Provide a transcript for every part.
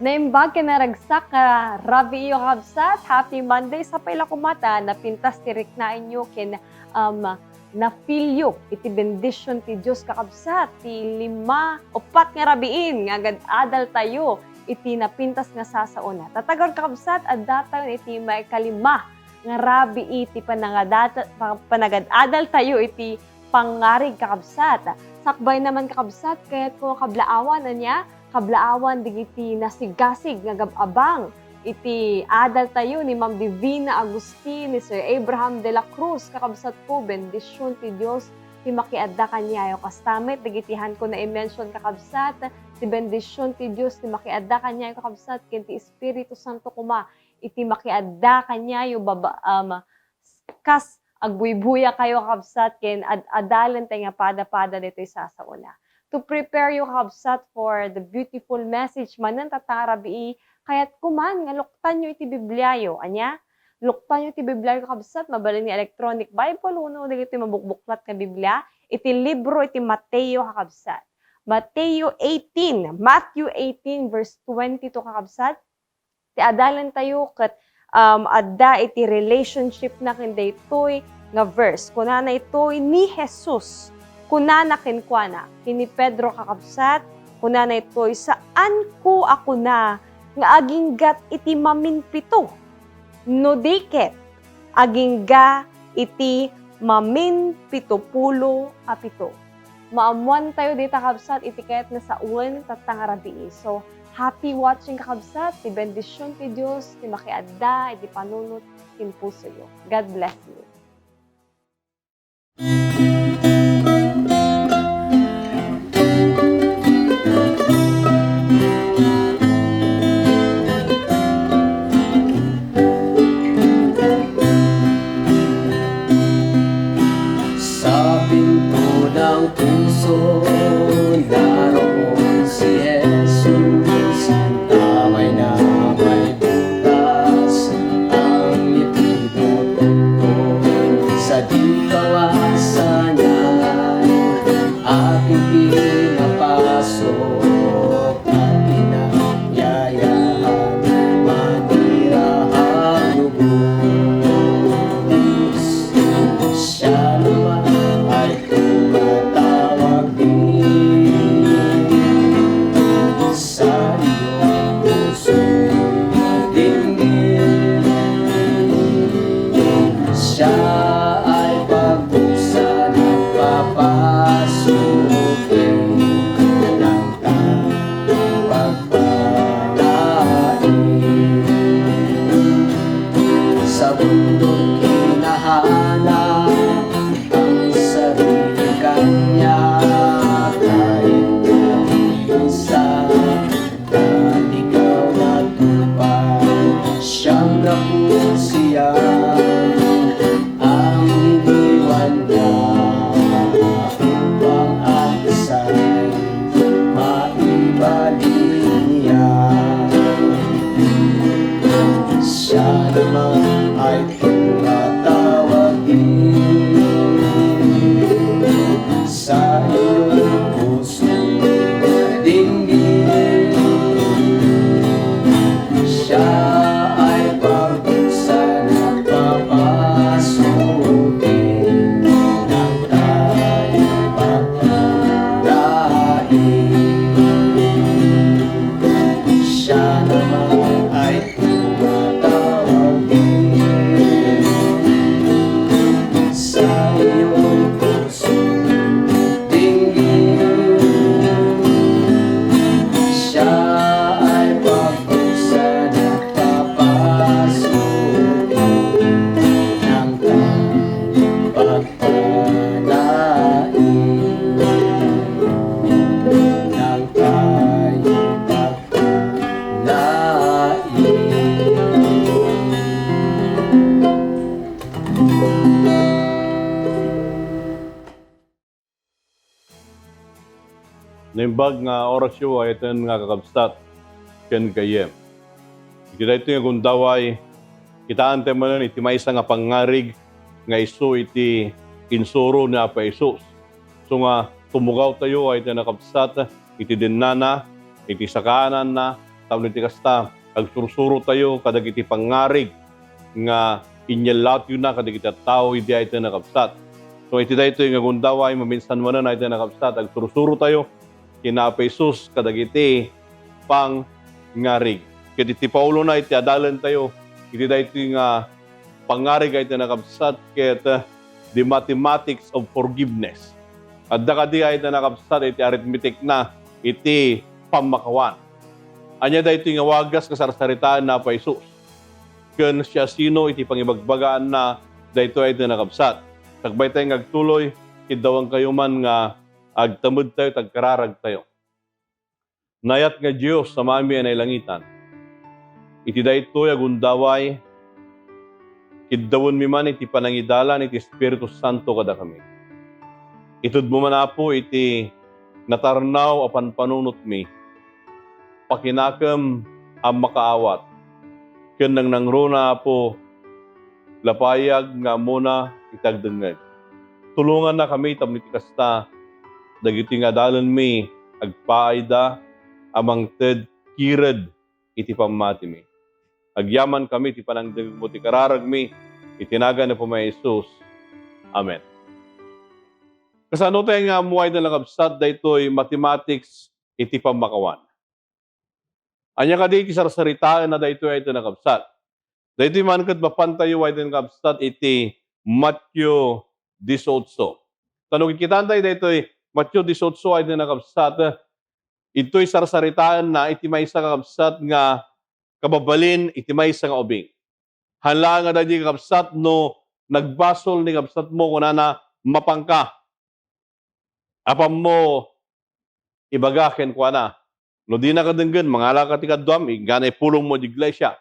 Naimbag ka naragsak ka, rabi iyo kabsat, happy Monday sa pila kumata, napintas tirik na inyo kin na filyo, iti bendisyon ti Diyos kakabsat, ti 5-4 nga rabiin, nga agad adal tayo, iti napintas nga sasauna. Tatagon kakabsat, at datayon iti may kalima, nga rabi iti panagad adal tayo, iti pangarig kakabsat. Sakbay naman kakabsat, kaya't ko kablaawan na niya, kablaawan digiti nasigasig nga gababang iti adal tayo ni Ma'am Divina Agustin, ni Sir Abraham de la Cruz, kakabsat po, bendisyon ti Diyos, ti makiadda kanyayo kastamit, digitihan ko na i-mention kakabsat, ti bendisyon ti Diyos, ti makiadda kanyayo kakabsat, ken ti Espiritu Santo kuma, iti makiadda kanyayo kas agbuybuya kayo kakabsat, ken adalan tayo nga pada-pada dito sasauna. To prepare you kabsat for the beautiful message manan tatarabi kayat kuman nga luktan nyo iti Bibliayo. Anya? Luktan nyo iti Bibliayo kabsat, mabalin ni electronic Bible, uno iti mabukbuklat nga Biblia, iti libro iti Mateo kakabsat. Matthew 18 verse 22 kakabsat, ti adalan tayo kat adda iti relationship na kinday ito'y nga verse. Kunana ito'y ni Jesus. Kunana kenkwana, kini Pedro kakabsat, kunana ito'y saan ko ako na, nga aginggat iti maminpito, no diket, agingga iti maminpitopulo apito. Maamuan tayo dito kakabsat, iti kayat na sa uwan tatangarabi. So, happy watching kakabsat, ti bendisyon ti Diyos, ti makiadda, iti panunot, tin puso yo. God bless you. Puso, naroon si Jesus, damay na may butas, ang ipinutugtog sa di kawasan niya, aking pinapasok at pinayayahan, manirahang lubos. Siya naman ay tumatawag din sa iyong puso'y dinggin. Siya ay pagbuksan at papasukin ng pagpalain. Sa bundok hinahanap ang sarili kanya, kahit isa at ikaw natupad, siyang napusiyan ang iniwan niya upang aksay maibalik niya. Siya naman ay tumatawag din sa iyong puso'y dinggin. Siya ay pagbuksan at papasukin ng tayong pagpalain. Siya naman ay tumatawag din sa iyong puso'y dinggin. Siya ay pagbuksan at papasukin ng tayong pagpalain. Ng tayong Naimbag nga orasyo ay ito nga kakabsat ken kayem. Kita ito nga gundaway, kitaan tayo man iti maysa nga pangarig nga iso iti insuro ni Apa Isus. So nga tumugaw tayo ay ito nakabsat iti dinana, iti sakanan na, tawag iti kasta, agsursuro tayo, kadag iti pangarig, nga inyalat yun na, kadag iti tao, iti ay ito nakapsat. So iti da ito yung agundaway, maminsan mo na ito nakapsat, agsursuro tayo, kinapa Isus, kadag iti pangarig. Kaya iti Paulo na iti adalan tayo, iti da ito yung pangarig ay ito nakapsat, kaya the mathematics of forgiveness. At dakadi ay ito nakapsat, iti arithmetic na, iti pamakawan. Anya da ito yung wagas kasarsaritaan na pa Isus. Kung siya sino iti pangibagbagaan na da ito ay ito nakapsat. Tagbay tayong agtuloy, idawang kayo man nga agtamod tayo, tagkararag tayo. Nayat nga Diyos sa mami ay langitan. Iti da ito agundaway, kidawon mi man iti panangidalan iti Espiritu Santo kada kami. Itud mo man po iti natarnaw apan panunot mi, pakinakam ang makaawat. Ken nang nangruna po, lapayag nga muna itagdengeg. Tulungan na kami tamniti kasta, dagiti nga dalan mi, agpaayda, amang ted kired iti pamati mi. Agyaman kami ti panangdengeg mo ti kararag mi, itinaga na po may Isus. Amen. Kasano tayo nga muay na langabsat, da ito'y mathematics iti pamakawan. Anya ka di kisarsaritaan na da ito'y ito nakabsat. Da ito'y mankat mapantayo ay ito nakabsat iti Matthew 18. Tanong kita tayo da ito'y Matthew 18 ay ito nakabsat. Ito'y sarsaritaan na iti may isa kakabsat nga kababalin iti may isa nga ubing. Hala nga da di kakabsat no nagbasol ni kakabsat mo kung na mapangka. Apam mo ibagaken kwa na. No di na kadenggan, mangala ka ti kadwam, ganay pulong mo di iglesia.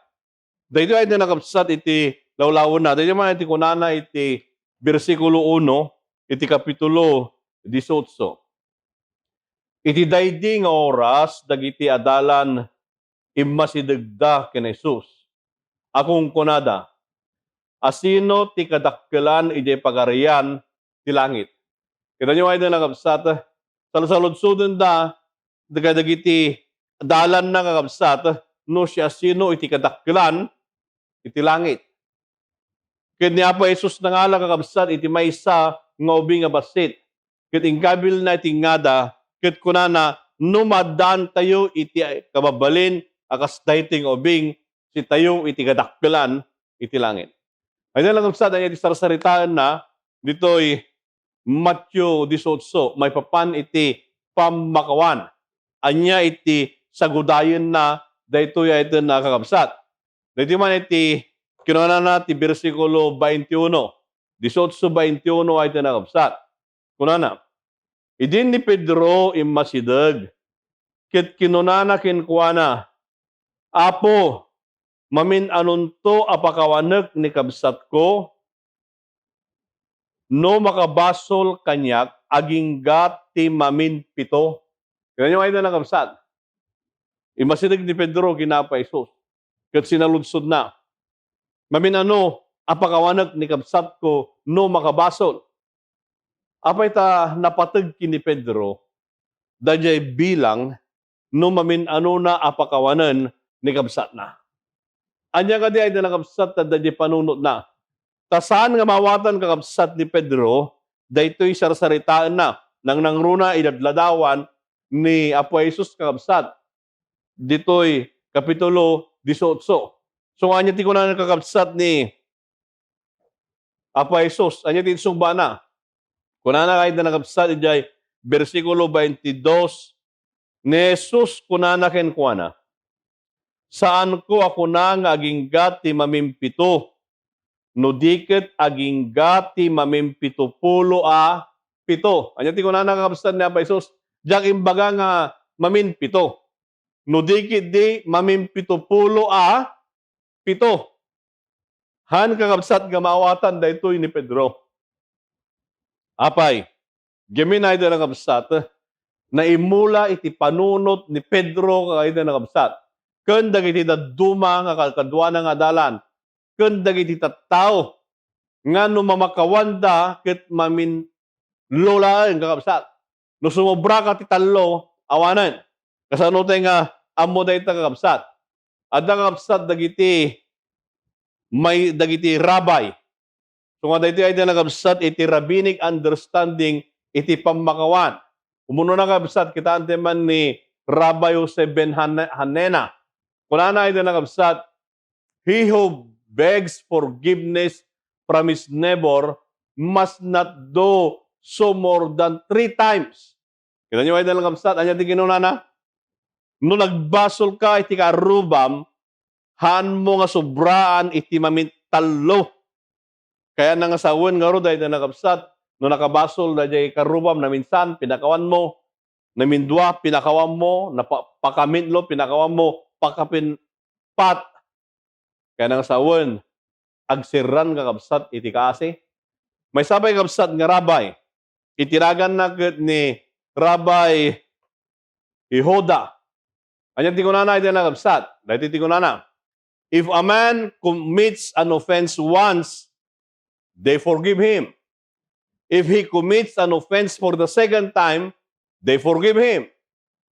Dahito ay nakapsat iti lawlawon na. Dahito man iti kunana iti versikulo 1, iti kapitulo 18. Iti daydi nga oras, dagiti adalan, immasidagda kina Jesus. Akong kunada, asino ti kadakkelan iti pagarian ti langit. Kita nyo ay nakapsat, saludsudin da, dagiti dalan na kakabsat, no siya sino iti kadakkelan, iti langit. Ket niya pa Jesus na nga lang kakabsat, iti maysa nga ubing nga basit. Ket ingkabil na iti ngada, ket kunana, numadan tayo iti kababalin, akas dayting ubing, si tayo iti kadakkelan, iti langit. Ay na lang kakabsat, ay iti sarsaritaan na, dito'y Matthew 18, may papan iti pamakawan. Anya iti sagudayon na daytoy ay ito nakakabsat. Dito man iti kinuna na ti versikulo 21. 18:21 ay ito nakakabsat. Kunana, idin ni Pedro immasideg, ket kinunana kinkwana, Apo, mamin anunto apakawanek ni kabsat ko, no makabasol kanyak, aging ti mamin pito. Kaya nyo ay na nakabsat. Imasinig ni Pedro, ginapa Isus. Kat sinaludsod na. Mamin apakawanak ni kabsat ko, no makabasol. Apay ta napatag kini Pedro, dajay bilang, no mamin na apakawanan ni kabsat na. Anya ka di ay na nakabsat, dajay panunot na. Tasaan nga mawatan kakabsat ni Pedro, daytoy sarsaritaan na, nang nangruna idadladawan ni Apo Jesus kakabsat. Ditoy kapitulo 18. So anya ti kunan kakabsat ni Apo Jesus, anya ti sugba na. Kunana kahit na nakabsat ijay versikulo 22 ni Jesus kunana ken kuana. Saan ko ako na nga aging gati mamimpito, no diket aging gati mamimpitupulo pito. Anya ti kunana kakabsat ni Apo Jesus, jak imbaga nga maminpito. No dikit di mamimpitupulo pito. Han kakabsat nga maawatan daytoy ni Pedro. Apay, geminay da nakabsat, na imula iti panunot ni Pedro kagay da nakabsat. Ken dagiti daduma nga kadwa nga dalan. Ken dagiti tattao nga no mamakawanda ket mamin lolaan kakabsat. No sumobra ka ti tallo, awanan. Kasano tayo nga amo dahi kakabsat. At nakakabsat dagiti may dagiti rabay. So nga dito ay nakakabsat iti rabbinic understanding iti pamakawan. Umuno nakakabsat kita ante man ni Rabbi Joseph ben Hanena. Kunana ay nakakabsat, he who begs forgiveness from his neighbor must not do so more than 3 times. Kita nyo ay nakakabsat, anya di kinunana? No nagbasol ka iti karubam, haan mo nga sobraan iti mamintalo. Kaya nang asawon nga ro dahil na nakabsat, no nakabasol na jay karubam na minsan, pinakawan mo, na mindwa, pinakawan mo, na pakamintlo, pinakawan mo, pakapinpat. Kaya nang asawon, agsiran kakabsat iti kaasi. May sabay kakabsat nga rabay, itiragan na ni Rabbi Yehuda. Anyan tikunana iti nakabsat. Dahil tikunana, if a man commits an offense once, they forgive him. If he commits an offense for the second time, they forgive him.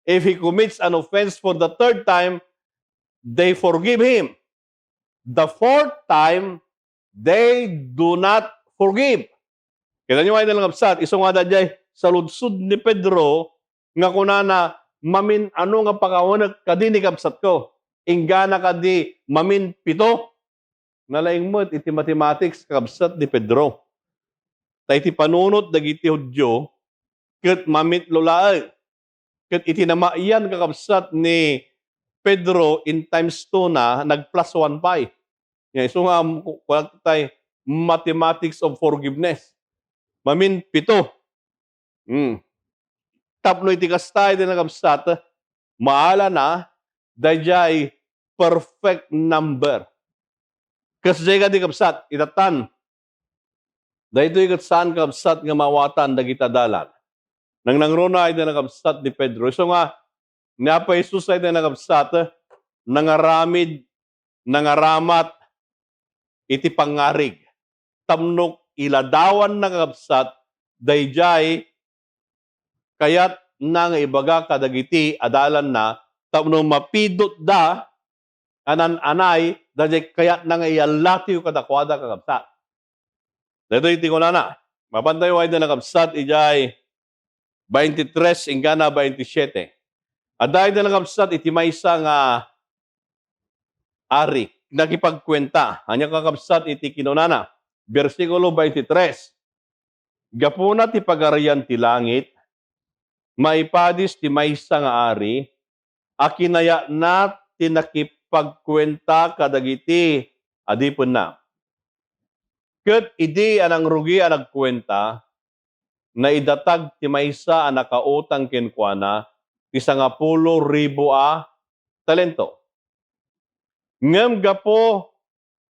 If he commits an offense for the third time, they forgive him. The fourth time, they do not forgive. Kita nyo ay nalangabsat, iso nga dajay sa ludsud ni Pedro, nga kunana, mamin ano nga pakawanag kadi ni kabsat ko. Ingana kadi mamin 7. Nalaing mo iti mathematics kabsat ni Pedro. Ta iti panunot dagiti Hudyo ket mamit lolaay. Ket iti namaiyan kakabsat ni Pedro in times 2 na nag plus 1 pa. Ya iso nga wala tay mathematics of forgiveness. Mamin 7. Tapno iti kastay din nakabsat, maala na, dayjay perfect number. Kasjay ka di kabsat, itatan. Dahito ikatsan kabsat nga mawatan dagita dalan. Nang nangruna ay din nakabsat ni Pedro. So nga, niya pa Jesus ay din nakabsat, nangaramid, nangaramat, iti pangarig. Tamnok iladawan na kabsat, dayjay kayat nang ibaga kadagiti adalan na tapno mapidot da anan-anay dahil kayat nang iyalati yung kadakwada kakabsat. Dito iti ko na. Mapantay ay na nakabsat ijay 23 ingana 27. At dahil na nakabsat iti maysa nga ari nakipagkwenta. Anya kakabsat iti kinunana. Versikulo 23. Gapuna ti pagarian ti langit, maipadis ti maysa nga ari, akinaya na tinakipagkwenta kadagiti adipon na. Ket idi anang rugi anang kwenta, na idatag ti maysa ang nakautang kenkwana, ti 10,000 talento. Ngem gapo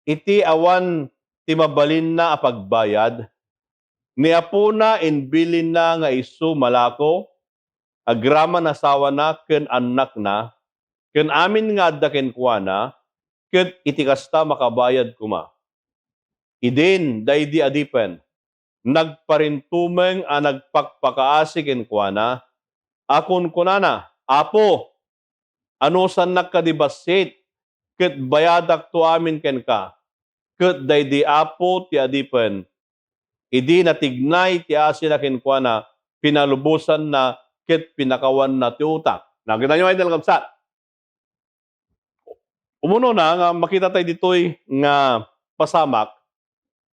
iti awan ti mabalin na apagbayad, ni apuna inbilin na nga isu malako, agraman asawa na ken anak na, ken amin nga adda kenkwana, ket iti kasta makabayad kuma. Idin daydi adipen, nagparintumeng a nagpakpakaasi kenkwana, akon kunana, Apo, ano san nakadibasit, ket bayadak to amin ken ka, ket daydi Apo ti adipen, idi natignay ti asin na kenkwana, pinalubusan na ket pinakawan na ti utak. Nakita nyo ay dalagabsat. Umuno na nga makita tayo ditoy nga pasamak,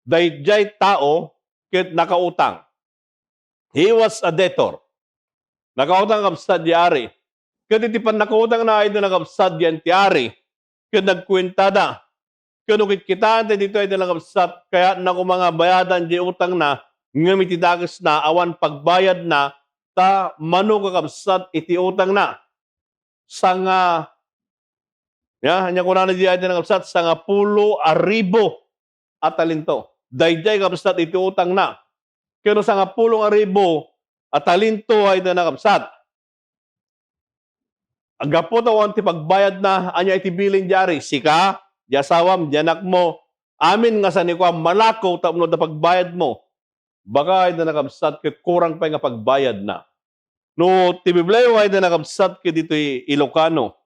dayjay tao ket nakautang. He was a debtor. Nakautang kabsat di ari. Ket iti pan nakautang na ay nakabsat di ti ari. Ket nagkwenta na. Ket ukit kita dito ay nakabsat kaya na mga bayadan di utang na ngem iti dages na awan pagbayad na ta mano kakabsat iti utang na. Sanga hanya ko na di ay nakabsat sanga 10,000 at talento. Dayjay kabsat iti utang na. Kano sanga 10,000 at talento ay nakabsat. Agapo tawan ti pagbayad na anya iti bilin jari sika, di asawam, di anak mo, amin nga sa ni kwa malakaw tapno da pagbayad mo. Baka ay nakabsat ket kurang pa nga pagbayad na. No, ti Biblia ay nakabsat ket dito Ilocano.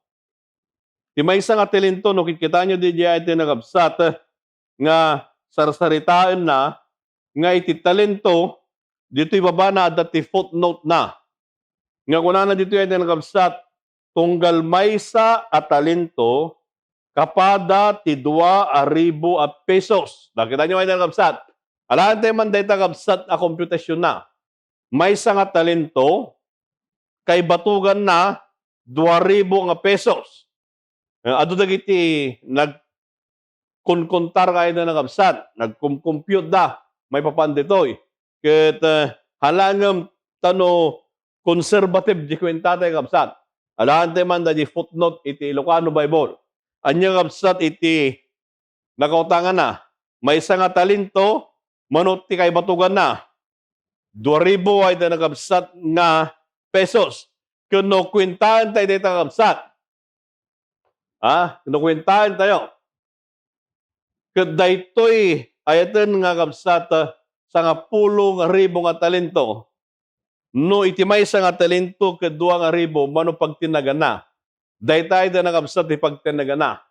Ti maysa nga talento no kita nyo di iti nagabsat nga sarsaritaan na nga iti talento dito ibaba na dati footnote na. Nga kunana dito iti nagabsat tunggal maysa a talento kapada ti 2,000 a pesos. Nakita nyo iti nagabsat. Alaan tayo man dahil nagabsat a komputasyon na. Maysa nga talento kay batugan na 2,000 nga pesos. Ado dagiti nagkunkuntar kayo na nagabsat, nagkumpute da, may papanditoy. Ket halangam tano conservative di kwenta tayo kabsat. Alaan tayo man da di footnote iti Ilocano Bible. Anya kabsat iti nakautangan na. May isa nga talento, manot ti kay batugan na. 2,000 ay tayo nagabsat nga pesos. Kuno kwintahan tayo dito kabsat. Kuno kwintahan tayo. Kadaytoy ayatan nga kabsat sa nga 10,000 nga talento. No iti maysa nga talento ket 2,000 mano pagtinagana. Daytay da nakabsat ti pagtinagana.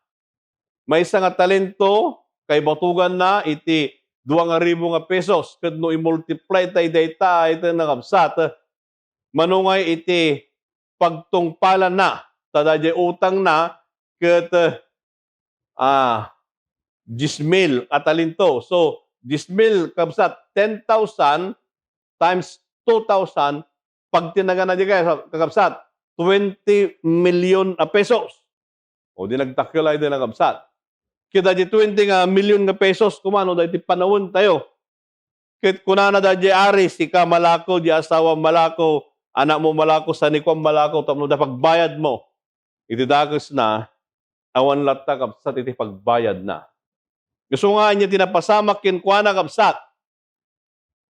Maysa nga talento kay batugan na iti 2,000 nga pesos ket no i-multiply tay dayta iti nakabsat manungay iti pagtungpalan na tadayay utang na ket 10,000 a talento. So 10,000 kabsat 10,000 times 2,000 pag tinagana di kaya kakabsat 20 million a pesos. O di nagtakilay din nakabsat. Kita di 20 nga million nga pesos kumano dahil panawon tayo. Kit kunana da di ari si ka malako di asawa malako anak mo malako sa nikwam malako tapno da pagbayad mo. Iti dagos na awan latta kabsat iti pagbayad na. Gusto nga niya tinapasamak kin kuana kabsat.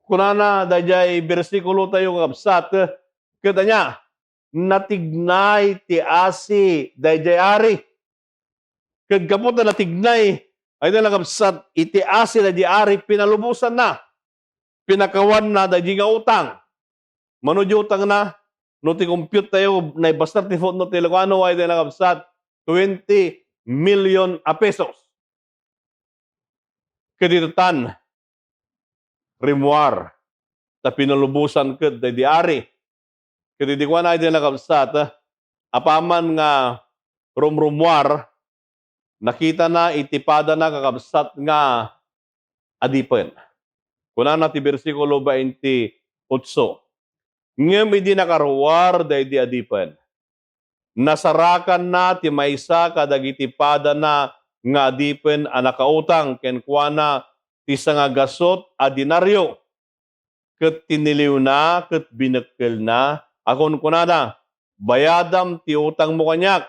Kunana dayay bersikulo tayo kabsat kita niya natignay ti asi dayay ari. Ket kapot na natignay ay na kabsat iti asi dayay ari pinalubusan na. Pinakawan na dayay nga utang. Mano di utang na no ti compute tayo na basta ti footnote ti Ilocano ay na kabsat 20 million a pesos. Keditutan rimuar ta pinalubusan ket daydi ari. Kedidikwan ay din nakabsat apaman nga rumrumuar nakita na itipada na kakabsat nga adipen. Kunana ti bersikulo 28. Ngem idi nakaruar daydi adipen. Nasarakan na ti maysa kadagiti pada na nga adipen a nakautang ken kuana ti nga gasot a dinaryo. Ket tiniliw na, ket binekkel na, akon kunada, bayadam ti utang mo kanyak.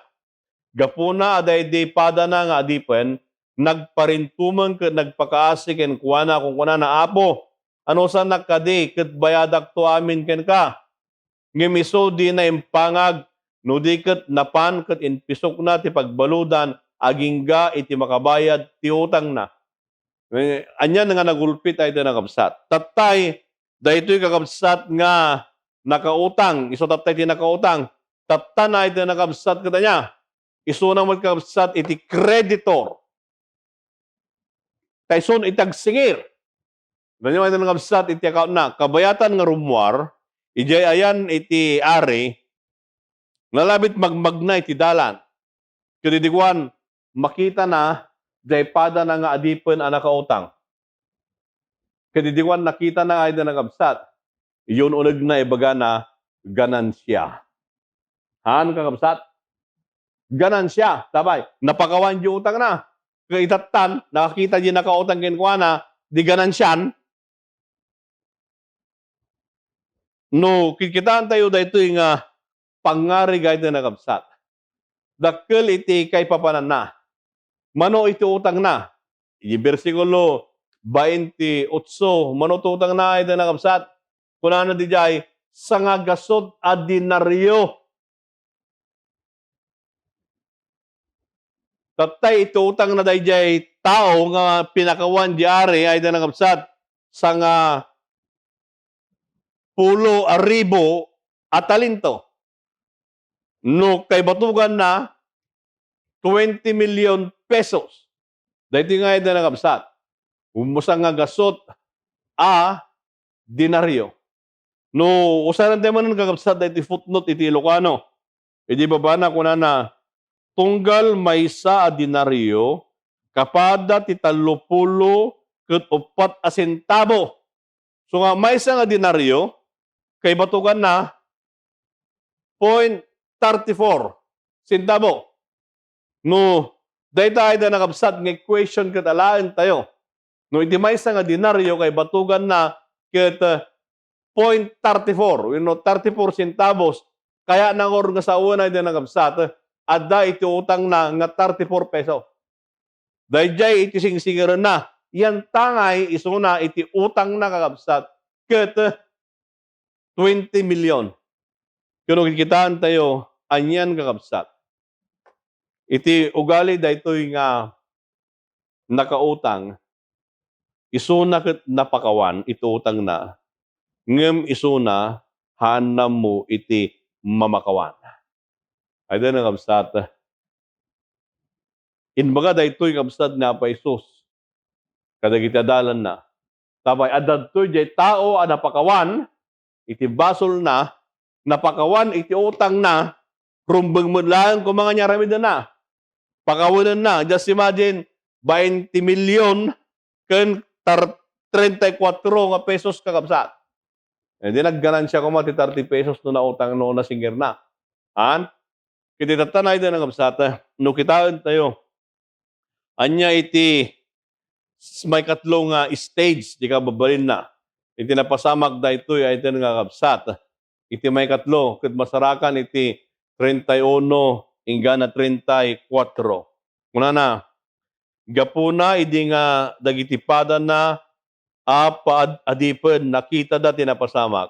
Gapuna aday di pada na nga adipen, nagparintuman ket nagpakaasi ken kuana kung kunana apo. Ano sa nakadi ket bayadak to amin ken ka. Ngemiso di na impangag, no di ket napan ket inpisok na ti pagbaludan, agingga iti makabayad ti utang na. Anya nga nagulpit ay ito nakabsat. Tatay, dahito yung kakabsat nga nakautang. Iso tatay ti nakautang. Tatan na ito nakabsat kita niya. Iso na magkabsat iti creditor. Tayson itagsingir. Ganyan ito nakabsat iti account na. Kabayatan nga rumuar. Ijay ayan iti ari. Nalabit magmagnay ti dalan. Kudidikwan, makita na dahil pada na nga adipen ang nakautang. Kadidiwan nakita na ay na nagabsat. Iyon unag na ibaga na ganansya. Haan kakabsat? Ganansya. Tabay, napakawan yung utang na. Kaitatan, nakakita yung nakautang kinkwana, di ganansyan. No, kikitaan tayo da ito yung pangari gaya na nagabsat. Dakkel iti kay papanan na. Mano iti utang na. Iti bersikulo 28. Mano iti utang na iti nakabsat. Kunana di jay, sa nga gasot a dinaryo. Tatay iti utang na di jay tao nga pinakawan di ari ay iti nakabsat. Sa nga 10,000 a talento. No kay batugan na 20 million pesos. Dahito nga ito nakabsat. Umusang nga gasot a dinaryo. No, usaran tayo man kakabsat dahito footnote iti Ilocano. E di ba na kuna na tunggal maysa a dinaryo kapada ti 30 ket 4 a sentabo. So nga maysa nga dinaryo kay batukan na 0.34 sentabo. No, dayta ay nakabsat ng equation ket alaan tayo. No, iti maysa nga dinaryo kay batugan na ket 0.34, 34 centavos. Kaya nangor nga sa una iti nakabsat, adda iti utang na nga 34 peso. Dayjay iti singsingiran na, yan tangay isuna iti utang na kakabsat ket 20 million. Kuno kikitaan tayo, anyan kakabsat. Iti ugali daytoy nga nakautang, isuna ket napakawan, iti utang na, ngem isuna, hanam mo iti mamakawan. Ay na kakabsat. Inbaga daytoy kakabsat nga pa Isus, kadagitadalan na. Tapay adadtoy jay tao a napakawan, iti basol na, napakawan iti utang na, rumbeng mo lang kung mga nyaramid na. Pakawanan na. Just imagine, 20 million ken 34 nga pesos kakabsat. Hindi nagganansya ko mati 30 pesos no na utang no na singir na. Han? Kiti tatanay din ang kabsat. No kitaan tayo. Anya iti may katlong stage di ka babalin na. Iti napasamak da ito ay iti nga kabsat. Iti may katlo, ket masarakan iti 31 hingga na 34. Una na, gapuna idi nga dagitipada na adipen nakita da tinapasamak.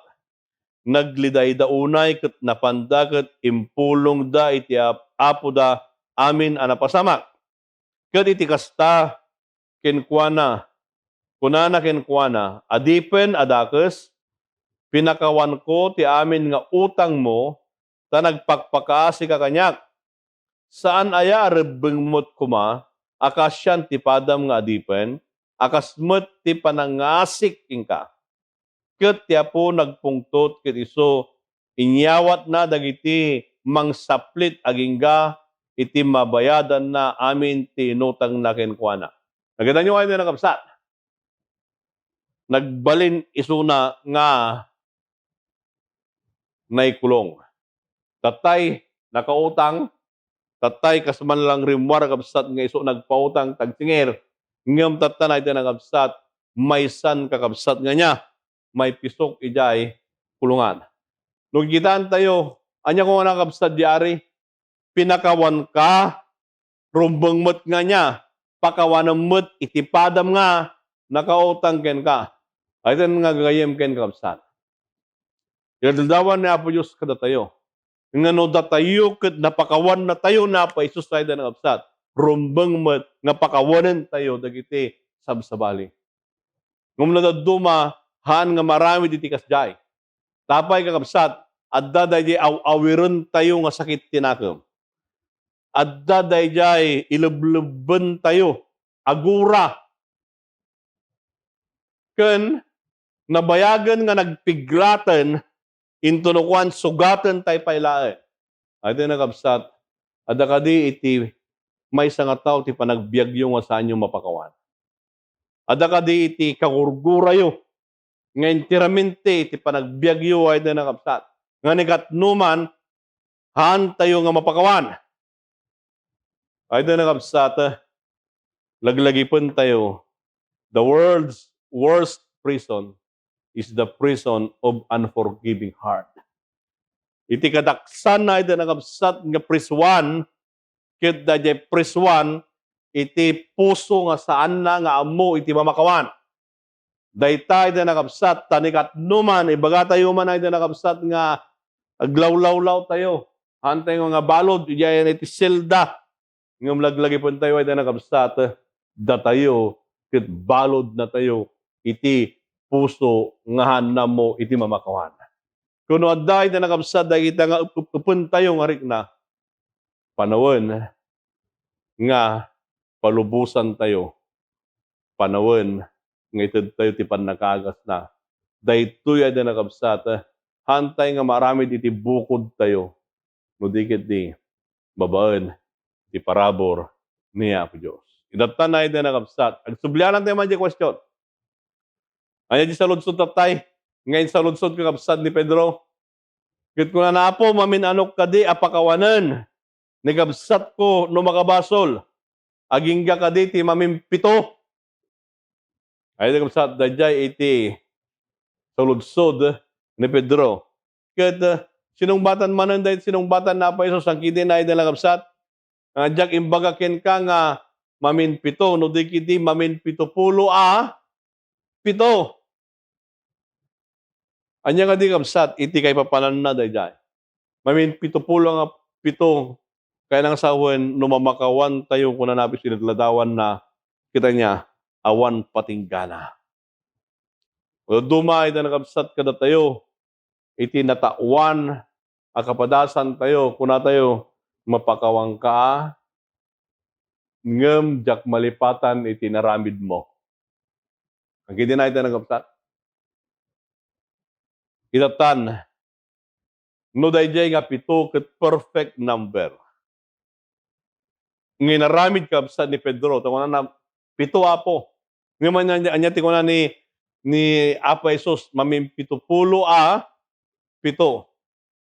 Nagliday da unay ket napanda ket impulong da iti apo da amin a napasamak. Ket iti kasta kenkwana kunana kenkwana adipen adakes pinakawan ko ti amin nga utang mo ta nagpakpakaasi ka kanyak. Saan aya rebengmot kuma akasyan ti padam nga adipen akasmet ti panangasik ingka. Ket ti apo nagpungtot ket iso inyawat na dagiti mangsaplit agingga iti mabayadan na amin ti inutang na kenkwana. Nakita nyo kayo na nakapsat. Nagbalin isuna nga naikulong. Tatay nakautang, tatay kasman lang rimwar kapsat nga iso nagpautang tagsingir. Ngam tatanay na nakapsat, may san kakapsat nga niya, may pisok ijay kulungan. Nung kitaan tayo, anya ko nga nakapsat diari, pinakawan ka, rumbang mat nga niya, pakawanang mat, itipadam nga, nakautang ken ka. Ay ito nga gagayem ken kapsat. Iladaldawan ni Apo Diyos kada tayo. Nga no datayo ket napakawan na tayo na pa Isus tayo na kapsat. Rumbang mat, nga pakawanan tayo dagiti sabsabali. Ngum nadaduma, haan nga marami diti kasjay. Tapay kakapsat, adda dahi awiren tayo nga sakit tinakam. Adda dahi ilablubben tayo, agura. Ken nabayagan nga nagpigratan intunukuan sugatan tay pailae. Ay na kapsat, adda kadi iti may nga tao ti panagbiagyo nga saan yung mapakawan. Adda kadi iti kagurgurayo nga intiramente iti panagbiagyo ay na kapsat. Nga nikatnuman haan tayo nga mapakawan. Ay na kapsat, laglagipon tayo. The world's worst prison is the prison of unforgiving heart. Iti kadaksan na iti nakapsat nga priswan, ket dayjay priswan, iti puso nga saan na nga amo iti mamakawan. Dayta iti nakapsat, tanikat numan, ibaga tayo man iti nakapsat nga aglawlawlaw tayo. Hantay nga balod, iyayan iti selda. Ngam laglagi po tayo iti nakapsat, datayo, ket balod na tayo, iti puso nga hanam mo iti mamakawan. Kuno adday na nakapsat dagiti nga upun tayo nga rikna panawon nga palubusan tayo panawin nga ited tayo ti panakagas na. Daytoy ay nakabsat hantay nga maramid iti bukod tayo no dikit di babaen ti parabor niya po Diyos. Idatan na ito nakabsat. Agsublianan tayo man di question. Anya di sa ludsod tatay. Ngayon sa ludsod kakabsat ni Pedro. Kit ko na naapo mamin anok kadi apakawanan. Nagabsat ko no makabasol. Agingga kadi ti mamin pito. Ay nakabsat dayjay iti sa ludsod ni Pedro. Kit sinungbatan manan dahil sinungbatan na pa isos ang kiti na ito nakabsat. Jak imbaga ken ka nga mamin pito no di kiti mamin pitupulo pito. Anya nga di kabsat iti kay papanan na dayjay. Mamin pitupulo nga pito kaya nang sawen no mamakawan tayo kung nanapis sinadladawan na kita niya awan patinggana. O dumay na nakabsat kada tayo iti natawan a kapadasan tayo kuna tayo mapakawang ka ngem jak malipatan iti naramid mo. Ang kiti na ito nakabsat. Itatan, no dayjay nga pito ket perfect number. Nginaramid kabsat ni Pedro, tawag na pito apo. Ngayon anya ti kuna ni Apa Jesus mamin pitupulo pito.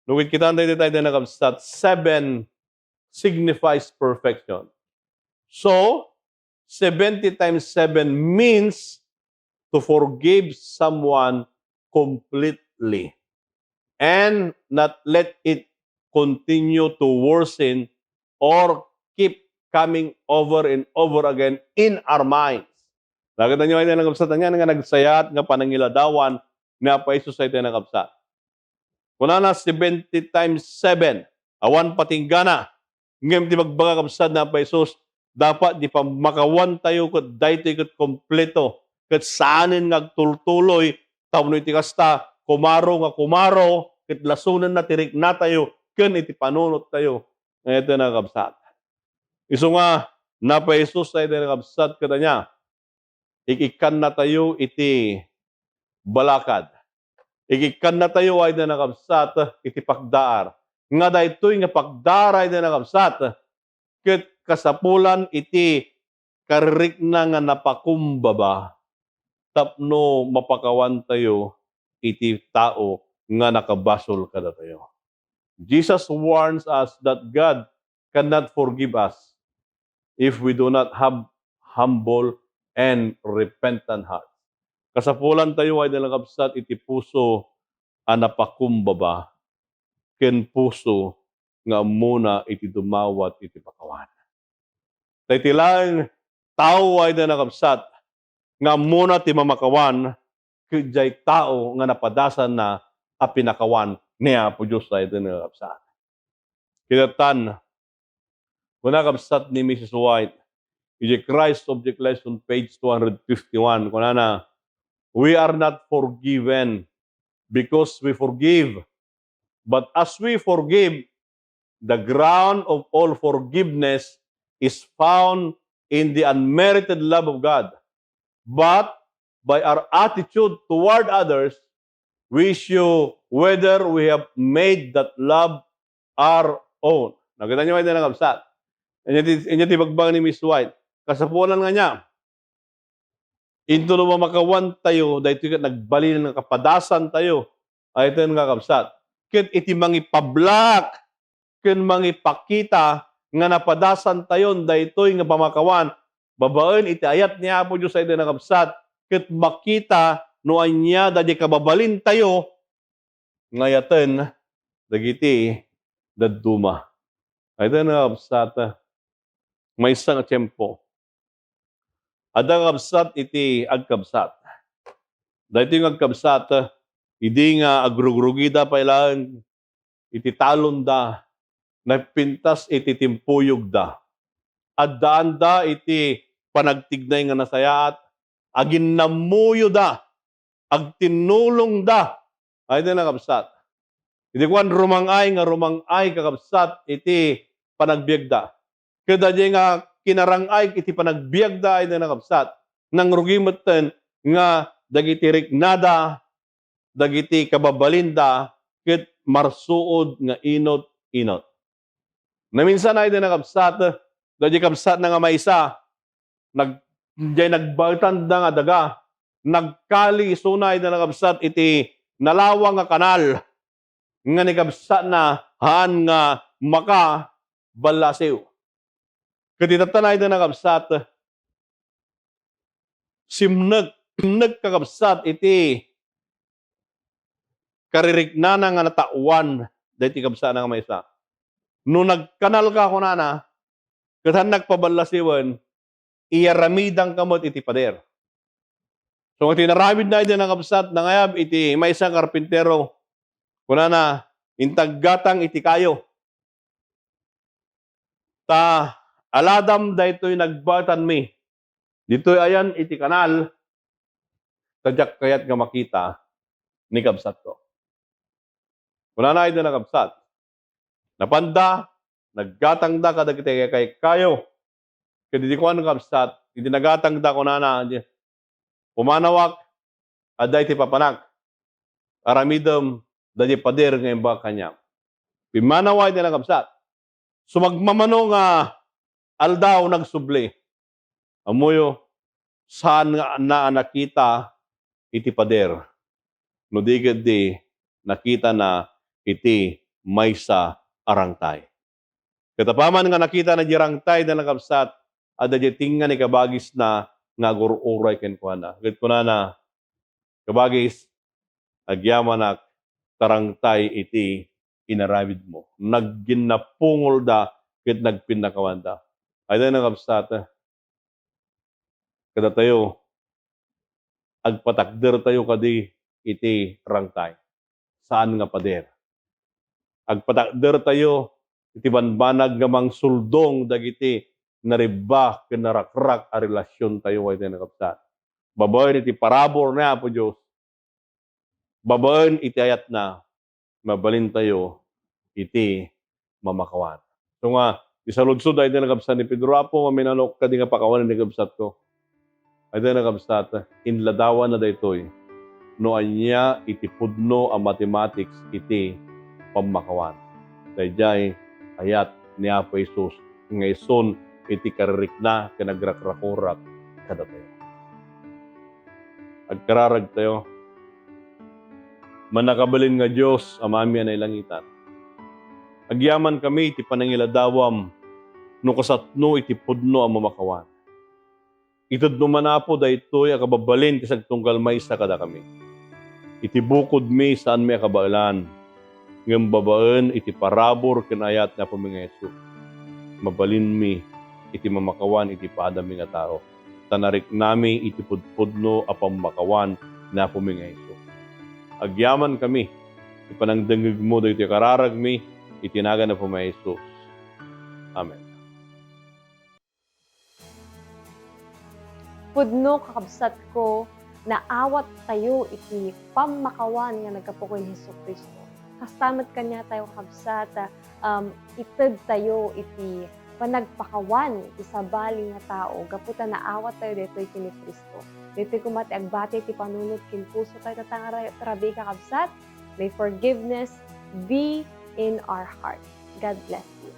Nungit kita tayo nakabsat, 7 signifies perfection. So, 70 times 7 means to forgive someone completely and not let it continue to worsen or keep coming over and over again in our minds. Nakita nyo ay nagkapsatan niya nga nagsayat nga panangiladawan na pa Isus ay tinakapsat. Kuna na 70 times 7, awan patinggana. Ngayon di magbaga kapsat na pa Isus, dapat di pa makawan tayo kat daytoy kat kompleto, kat saanin nga tultuloy, tawno iti kasta, kumaro, kat lasunan na tirik na tayo, ken iti panunot tayo. Ito na kapsat. Iso nga, na pa Isus ay tinakapsat kada niya, ikikan na tayo iti balakad. Ikikan na tayo ay na nakabsat iti pagdaar. Nga daytoy nga pagdaar ay na nakabsat ket kasapulan iti karirik na nga napakumbaba tapno mapakawan tayo iti tao nga nakabasol kada tayo. Jesus warns us that God cannot forgive us if we do not have humble and repentant heart. Kasapulan tayo ay nalangabsat iti puso a napakumbaba ken puso nga muna iti dumawat iti pakawan. Iti lang tao ay nalangabsat nga muna ti mamakawan kejay tao nga napadasan na a pinakawan niya po Diyos ay nalangabsat. Kinatan kuna kabsat ni Mrs. White iti Christ Object Lesson page 251 kuna na we are not forgiven because we forgive. But as we forgive, the ground of all forgiveness is found in the unmerited love of God. But by our attitude toward others, we show whether we have made that love our own. Nakita niyo ito ng kabsat. Inya tibagbang ni Miss White. Kasapulan nga niya, into no makawan tayo, dahil ito nagbalin ng kapadasan tayo, ay ito nga kapsat. Ken iti mangipablak, ken mangipakita, nga napadasan tayo, dahil ito nga pamakawan, babaen iti ayat niya po Diyos ay ito nga kapsat, ket makita, no anya, dahil kababalin tayo, ngayaten, dagiti, daduma. Ay ito nga kapsat, may isang tiyempo. Adang kabsat iti agkabsat. Dahito yung agkabsat, hindi nga agrugrugida pa ilang iti talon da, nagpintas iti timpuyog da. At daan da iti panagtignay nga nasayaat, agin namuyo da, agtinulong da, ay din na kabsat. Iti kwan rumangay kakabsat iti panagbiag da. Kada di nga kinarangay iti panagbiag da ay nakabsat. Nang rugimatan nga dagiti riknada, dagiti kababalinda, ket marsuod nga inot-inot. Naminsan ay nakabsat, dagiti kabsat na nga maysa, nagbaltan da nga daga, nagkali sunay na nakabsat iti nalawang nga kanal, nga nikabsat na haan nga maka balasiw. Katitatanay na nakabsat, simnag kakabsat iti kaririknana nga natauan dahiti kabsat na nga maysa. No nagkanal ka kunana, katan nagpabalasiwan, iyaramidang kamot iti pader. So, kung tinaramid na iti nakabsat na ngayab iti maysa karpintero, kunana, intaggatang iti kayo. Ta, aladam daytoy nagbatan mi. Dito'y ayan iti kanal, tadyak kayat nga makita ni kabsat ko. Kunana iti nakabsat. Napanda, naggatang da kadagiti kay kayo. Kadi di ko ang kabsat, iti nagatang da kunana, pumanawak, aday ti papanak. Aramidam, dadi pader ngayon ba kanya. Pimanawa iti nakabsat. Sumagmamano nga aldaw nagsubli. Amuyo, saan nga na nakita iti pader? No digid di nakita na iti maysa arangtay. Katapaman nga nakita na jirangtay na nakabsat, ada di tingan ni kabagis na nga gururay ken kuana. Ket kunana kabagis agyamanak tarangtay iti inaramid mo. Nagginapungol da ket nagpinakawan da. Ay da nakabsat. Kada tayo agpatakder tayo kadi iti rangtay. Saan nga pader? Agpatakder tayo iti banbanag nga mangsuldong dagiti nariba ken narakrak a relasyon tayo ay nakabsat. Babaen iti parabor na po Dios. Babaen iti ayat na mabalin tayo iti mamakawan. So nga isaludsod ay nakabsat ni Pedro Apo maminanok kadi nga pakawan ni kabsat ko. Ay nakabsat inladawan na daytoy no anya iti pudno a mathematics iti pamakawan. Dayjay ayat ni Apo Jesus nga ison iti karikna kanagrakrakurak kada tayo. Agkararag tayo. Manakabalin nga Diyos amami anay langitan. Agyaman kami iti panangiladawam no kasatno iti pudno ang mamakawan. Itod no manapo daytoy akababalin ti sagtunggal maysa kada kami. Iti bukod mi saan mi akabalan. Ngem babaen iti parabor ken ayat na puminga Hesus. Mabalin mi iti mamakawan iti paadami nga tao. Tanarik nami iti pudpudno a pamakawan na puminga Hesus. Agyaman kami iti panangdengeg mo daytoy kararag mi itinaga na puminga Hesus. Amen. Pudno kakabsat ko, naawat tayo iti pamakawan nga nagkapukoy ni Hesus Kristo. Kastamat kanya tayo kakabsat, ited tayo iti panagpakawan iti sabali nga tao. Gaputa naawat tayo dito iti ni Kristo. Dito kumati agbati iti panunod kin puso tayo tatang rabi kakabsat. May forgiveness be in our heart. God bless you.